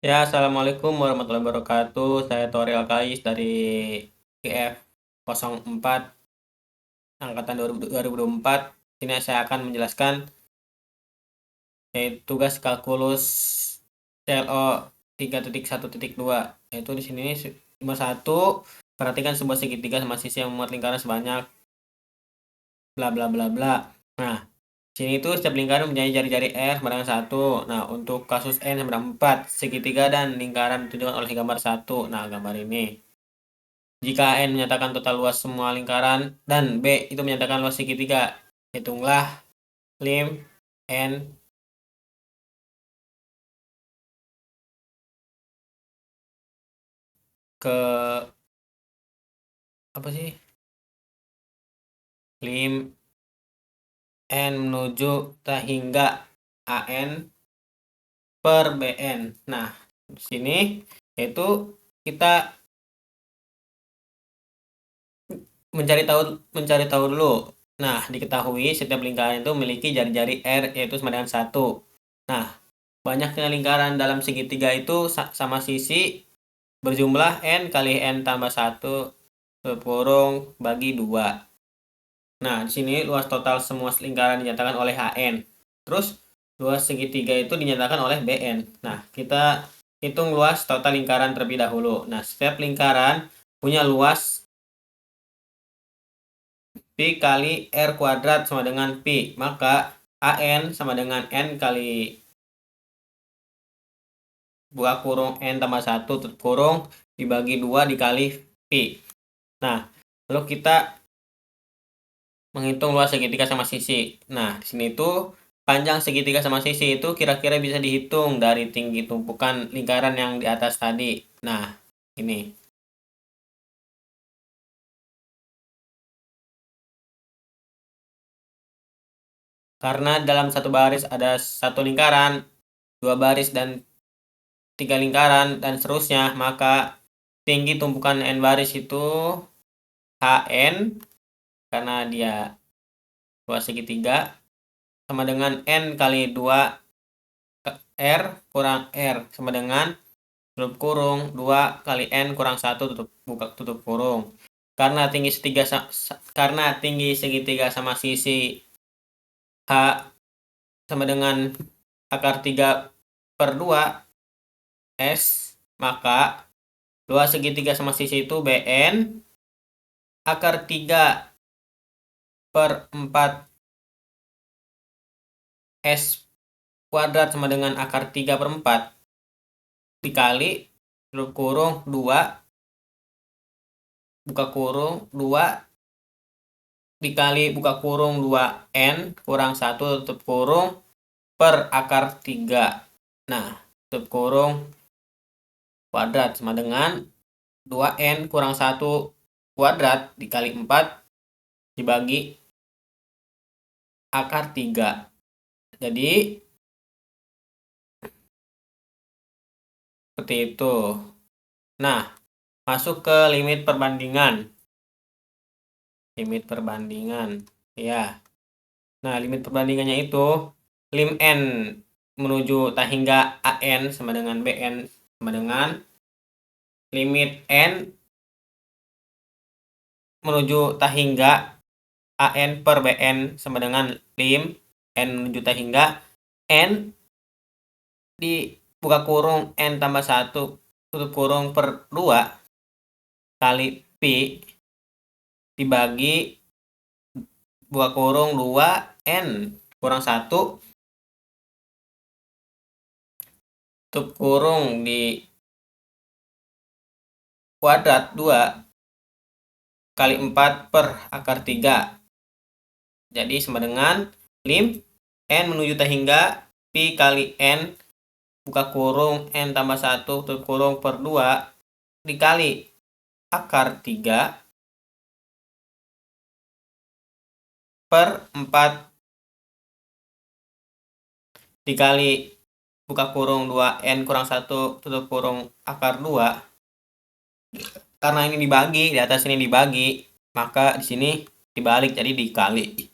Ya, assalamualaikum warahmatullahi wabarakatuh. Saya Tori Alkais dari GF 04 angkatan 2024. Sini saya akan menjelaskan tugas kalkulus CLO 3.1.2. Yaitu di sini nomor 1, perhatikan sebuah segitiga sama sisi yang memuat lingkaran sebanyak bla bla bla bla. Nah, sini itu setiap lingkaran mempunyai jari-jari R sama dengan 1. Nah, untuk kasus N sama dengan 4, segitiga dan lingkaran ditunjukkan oleh gambar 1. Nah, gambar ini. Jika N menyatakan total luas semua lingkaran dan B itu menyatakan luas segitiga, hitunglah lim N ke apa sih? Lim N menuju hingga AN per BN. Nah, di sini yaitu kita mencari tahu dulu. Nah, diketahui setiap lingkaran itu memiliki jari-jari R yaitu sama dengan 1. Nah, banyaknya lingkaran dalam segitiga itu sama sisi berjumlah N kali N tambah 1 kurung bagi 2. Nah, di sini luas total semua lingkaran dinyatakan oleh HN. Terus, luas segitiga itu dinyatakan oleh BN. Nah, kita hitung luas total lingkaran terlebih dahulu. Nah, setiap lingkaran punya luas Pi kali R kuadrat sama dengan Pi. Maka, AN sama dengan N kali buka kurung N tambah 1 tutup kurung dibagi 2 dikali Pi. Nah, lalu kita menghitung luas segitiga sama sisi. Nah, di sini tuh panjang segitiga sama sisi itu kira-kira bisa dihitung dari tinggi tumpukan lingkaran yang di atas tadi. Nah, ini. Karena dalam satu baris ada satu lingkaran, 2 baris dan 3 lingkaran dan seterusnya, maka tinggi tumpukan n baris itu Hn karena dia luas segitiga sama dengan n kali 2 R kurang R sama dengan tutup kurung 2 kali N kurang 1 tutup kurung. Karena tinggi segitiga sama sisi H sama dengan akar 3 per 2 S, maka luas segitiga sama sisi itu BN akar 3 per 4 S kuadrat sama dengan akar 3 per 4 dikali tutup kurung 2 buka kurung 2 dikali buka kurung 2N kurang 1 tutup kurung per akar 3. Nah, tutup kurung kuadrat sama dengan 2N kurang 1 kuadrat dikali 4 dibagi akar 3. Jadi, seperti itu. Nah, masuk ke limit perbandingan. Limit perbandingan. Ya. Nah, limit perbandingannya itu lim N menuju hingga AN sama dengan BN sama dengan limit N menuju hingga AN per BN sama dengan lim N menuju hingga N di buka kurung N tambah 1 tutup kurung per 2 kali Pi dibagi buka kurung 2 N kurang 1 tutup kurung di kuadrat 2 kali 4 per akar 3. Jadi sama dengan lim N menuju hingga Pi kali N buka kurung N tambah 1 tutup kurung per 2 dikali akar 3 per 4 dikali buka kurung 2N kurang 1 tutup kurung akar 2. Karena ini dibagi, di atas ini dibagi, maka di sini dibalik jadi dikali.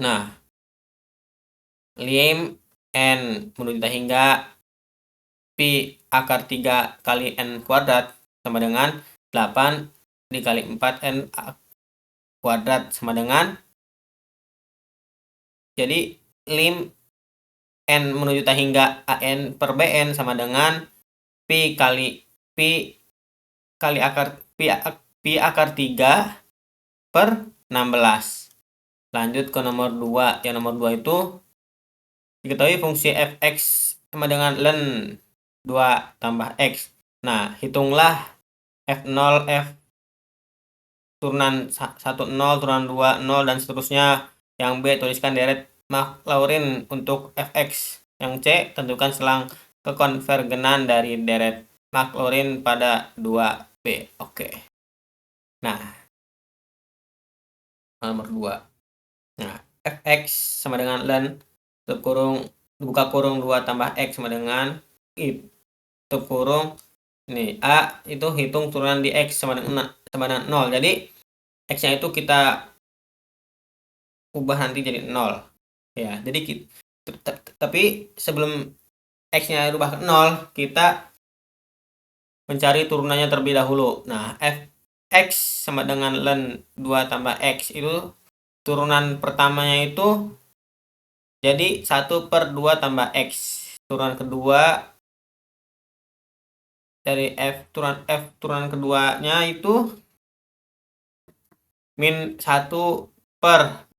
Nah, lim N menunjukkan hingga Pi akar 3 kali N kuadrat sama dengan 8 dikali 4 N kuadrat sama dengan, jadi lim N menunjukkan hingga AN per BN sama dengan Pi kali akar 3 per 16. Lanjut ke nomor 2. Yang nomor 2 itu diketahui fungsi fx sama dengan ln 2 tambah x. Nah, hitunglah f0, f turunan 1 0, turunan 2 0 dan seterusnya. Yang B tuliskan deret Maclaurin untuk fx. Yang C tentukan selang kekonvergenan dari deret Maclaurin pada 2B. Oke. Nah, nomor 2. Nah, fx sama dengan ln buka kurung 2 tambah x sama dengan tutup kurung ini A itu hitung turunan di x sama dengan 0. Jadi x-nya itu kita ubah nanti jadi 0. Ya, jadi tapi sebelum x-nya rubah ke 0, kita mencari turunannya terlebih dahulu. Nah, fx sama dengan ln 2 tambah x itu turunan pertamanya itu jadi 1 per 2 tambah x. Turunan kedua dari f turunan keduanya itu min 1 per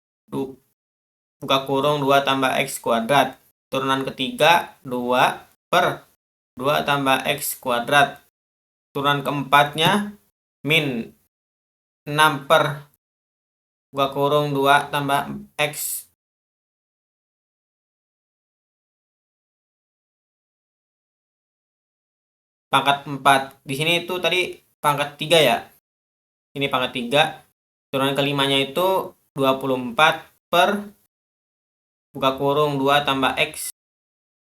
buka kurung 2 tambah x kuadrat. Turunan ketiga 2 per 2 tambah x kuadrat. Turunan keempatnya min 6 per buka kurung 2 tambah x pangkat 4. Di sini itu tadi pangkat 3 ya. Ini pangkat 3. Turunan kelimanya itu 24 per buka kurung 2 tambah x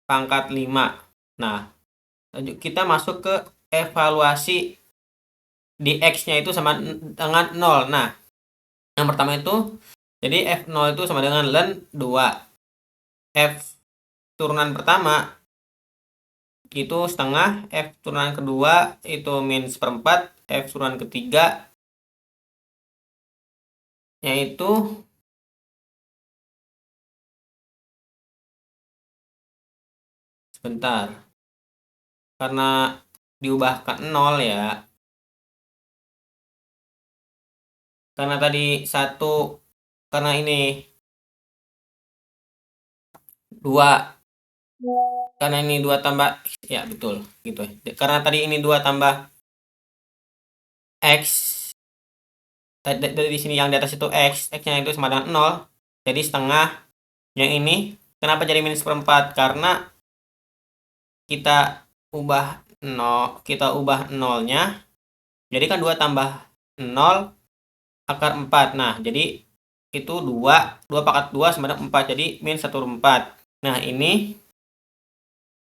pangkat 5. Nah, kita masuk ke evaluasi di x-nya itu sama dengan 0. Nah, yang pertama itu jadi f0 itu sama dengan ln 2. F turunan pertama itu setengah, F turunan kedua itu min seperempat, F turunan ketiga yaitu sebentar, karena diubah ke 0 ya, karena tadi 1, karena ini 2, karena ini 2 tambah ya betul gitu ya. Karena tadi ini 2 tambah x, dari sini yang di atas itu x-nya itu sama dengan 0, jadi setengah. Yang ini kenapa jadi min seperempat? Karena kita ubah 0-nya jadi kan 2 tambah 0 akar 4. Nah, jadi itu 2 pangkat 2 sama dengan 4, jadi min 1/4. Nah, ini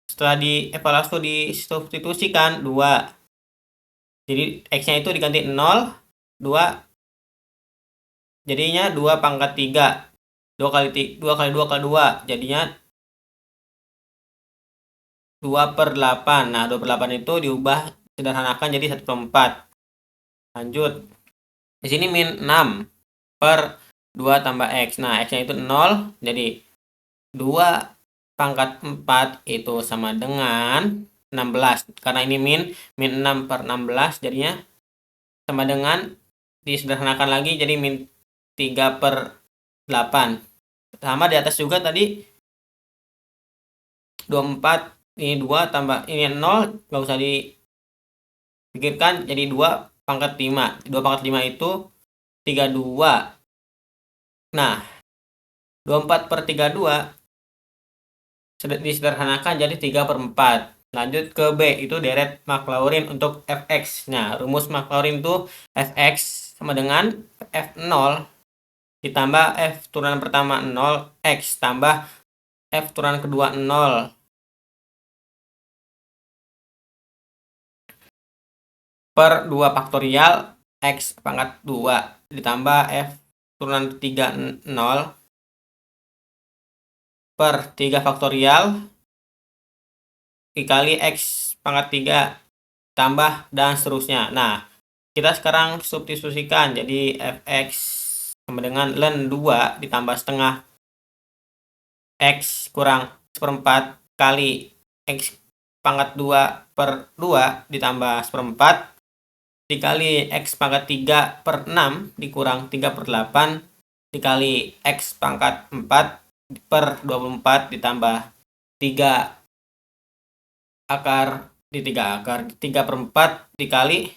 setelah dievaluasi disubstitusikan 2. Jadi x-nya itu diganti 0, 2 jadinya 2 pangkat 3. 2 kali 2 kali 2 kali 2 jadinya 2 per 8. Nah, 2 per 8 itu diubah sederhanakan jadi 1/4. Lanjut. Di sini min 6 per 2 tambah x. Nah, x-nya itu 0, jadi 2 pangkat 4 itu sama dengan 16. Karena ini min 6 per 16 jadinya sama dengan, disederhanakan lagi jadi min 3 per 8. Sama di atas juga tadi 24, ini 2 tambah ini 0, nggak usah dipikirkan, jadi 2 pangkat 5. 2 pangkat 5 itu 32. Nah, 24 per 32 disederhanakan jadi 3/4. Lanjut ke B, itu deret Maclaurin untuk fx. Nah, rumus Maclaurin itu fx sama dengan f0 ditambah f turunan pertama 0 x tambah f turunan kedua 0 per 2 faktorial x pangkat 2 ditambah f turunan ketiga 0 per 3 faktorial dikali X pangkat 3 tambah dan seterusnya. Nah, kita sekarang substitusikan. Jadi fx sama dengan ln 2 ditambah setengah X kurang seperempat kali X pangkat 2 per 2 ditambah seperempat dikali X pangkat 3 per 6 dikurang 3 per 8 dikali X pangkat 4 per 24 ditambah 3 akar 3 per 4 dikali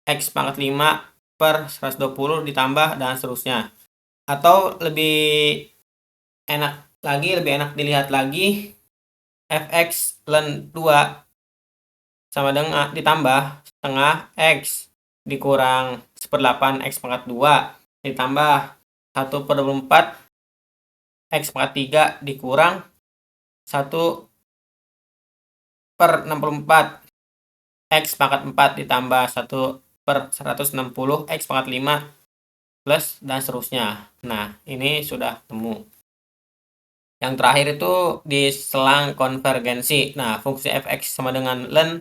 X pangkat 5 per 120 ditambah dan seterusnya. Atau lebih enak dilihat lagi, fx ln 2 sama dengan ditambah setengah X dikurang 1/8 X pangkat 2 ditambah 1 per 24 X pangkat 3 dikurang 1 per 64 X pangkat 4 ditambah 1 per 160 X pangkat 5 plus dan seterusnya. Nah, ini sudah temu. Yang terakhir itu di selang konvergensi. Nah, fungsi fx sama dengan ln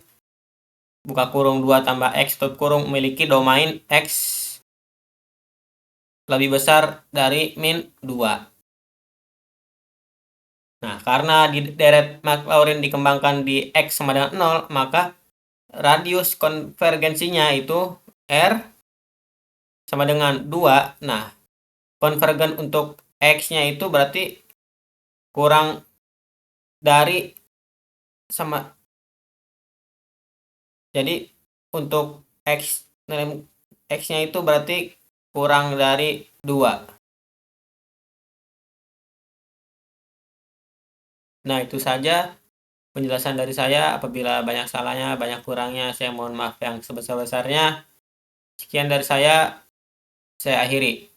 buka kurung 2 tambah X tutup kurung memiliki domain X lebih besar dari min 2. Nah, karena di deret Maclaurin dikembangkan di X sama dengan 0, maka radius konvergensinya itu R sama dengan 2. Nah, konvergen untuk X-nya itu berarti kurang dari sama. Jadi, untuk X-nya itu berarti kurang dari 2. Nah, itu saja penjelasan dari saya. Apabila banyak salahnya, banyak kurangnya, saya mohon maaf yang sebesar-besarnya. Sekian dari saya akhiri.